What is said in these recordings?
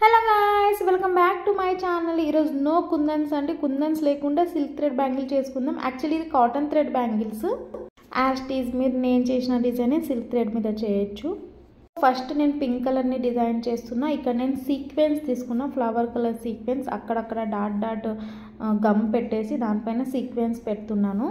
Hello guys, welcome back to my channel. ఈరోజు no కుందన్స్ అంటే కుందన్స్ లేకుండా సిల్క్ థ్రెడ్ బ్యాంగిల్ చేసుకుందాం. యాక్చువల్లీ ఇది కాటన్ థ్రెడ్ బ్యాంగిల్స్. యాస్టీజ్ మీరు నేను చేసిన డిజైన్ సిల్క్ థ్రెడ్ మీద చేయొచ్చు. ఫస్ట్ నేను పింక్ కలర్ని డిజైన్ చేస్తున్నా. ఇక్కడ నేను సీక్వెన్స్ తీసుకున్నా, ఫ్లవర్ కలర్ సీక్వెన్స్. అక్కడక్కడ డాట్ డాట్ గమ్ పెట్టేసి దానిపైన సీక్వెన్స్ పెడుతున్నాను.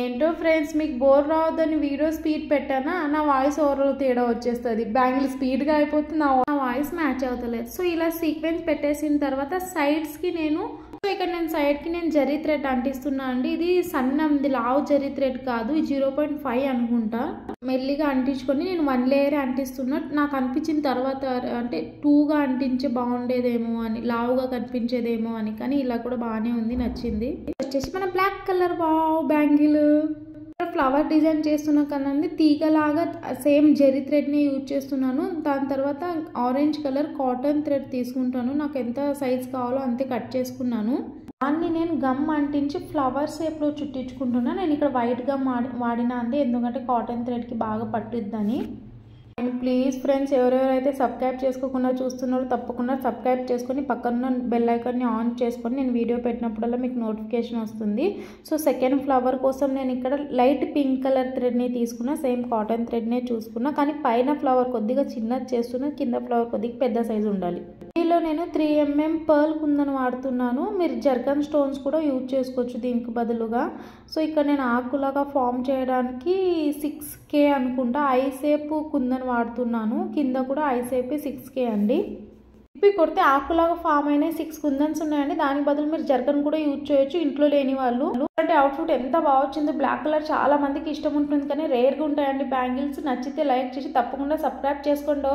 ఏంటో ఫ్రెండ్స్, మీకు బోర్ రావద్దని వీడియో స్పీడ్ పెట్టానా, నా వాయిస్ ఓవర్లో తేడా వచ్చేస్తుంది. బ్యాంగిల్ స్పీడ్గా అయిపోతుంది, నా వాయిస్ మ్యాచ్ అవుతలేదు. సో ఇలా సీక్వెన్స్ పెట్టేసిన తర్వాత సైడ్స్కి ఇక్కడ నేను సైడ్కి జరీ థ్రెడ్ అంటిస్తున్నా అండి. ఇది సన్నది లావు జరీ థ్రెడ్ కాదు, ఇది 0.5 అనుకుంటా. మెల్లిగా అంటించుకొని నేను 1 లేయర్ అంటిస్తున్నా. నాకు అనిపించిన తర్వాత అంటే 2గా అంటించే బాగుండేదేమో అని, లావుగా కనిపించేదేమో అని, కానీ ఇలా కూడా బాగానే ఉంది, నచ్చింది. వచ్చేసి మన black colour bangle flower design చేస్తున్నా కదండి, తీగలాగా సేమ్ జెరీ థ్రెడ్ని యూజ్ చేస్తున్నాను. దాని తర్వాత ఆరెంజ్ కలర్ కాటన్ థ్రెడ్ తీసుకుంటాను. నాకు ఎంత సైజ్ కావాలో అంతే కట్ చేసుకున్నాను. దాన్ని నేను గమ్ అంటించి ఫ్లవర్ షేప్లో చుట్టించుకుంటున్నాను. నేను ఇక్కడ వైట్ గమ్ వాడినా అండి, ఎందుకంటే కాటన్ థ్రెడ్కి బాగా పట్టుద్దని. అండ్ ప్లీజ్ ఫ్రెండ్స్, ఎవరెవరైతే సబ్స్క్రైబ్ చేసుకోకుండా చూస్తున్నారో తప్పకుండా సబ్స్క్రైబ్ చేసుకొని పక్కన బెల్ ఐకాన్ని ఆన్ చేసుకొని నేను వీడియో పెట్టినప్పుడల్లా మీకు నోటిఫికేషన్ వస్తుంది. సో సెకండ్ ఫ్లవర్ కోసం నేను ఇక్కడ లైట్ పింక్ కలర్ థ్రెడ్ని తీసుకున్నా, సేమ్ కాటన్ థ్రెడ్నే చూసుకున్నా. కానీ పైన ఫ్లవర్ కొద్దిగా చిన్నది చేస్తున్నా, కింద ఫ్లవర్ కొద్దిగా పెద్ద సైజు ఉండాలి. దీనిలో నేను 3mm పర్ల్ కుందన్ వాడుతున్నాను. మీరు జర్కన్ స్టోన్స్ కూడా యూజ్ చేసుకోవచ్చు దీనికి బదులుగా. సో ఇక్కడ నేను ఆకులాగా ఫామ్ చేయడానికి 6K అనుకుంటా ఐ షేప్ కుందన్ వాడుతున్నాను. కింద కూడా ఐ షేప్ 6K అండి. ఇప్పి కొడితే ఆకులాగా ఫామ్ అయిన 6 కుందన్స్ ఉన్నాయండి. దానికి బదులు మీరు జర్కన్ కూడా యూజ్ చేయొచ్చు ఇంట్లో లేని వాళ్ళు. అంటే అవుట్ఫిట్ ఎంత బాగా వచ్చిందో. బ్లాక్ కలర్ చాలా మందికి ఇష్టం ఉంటుంది, కానీ రేర్గా ఉంటాయండి బ్యాంగిల్స్. నచ్చితే లైక్ చేసి తప్పకుండా సబ్స్క్రైబ్ చేసుకోండి.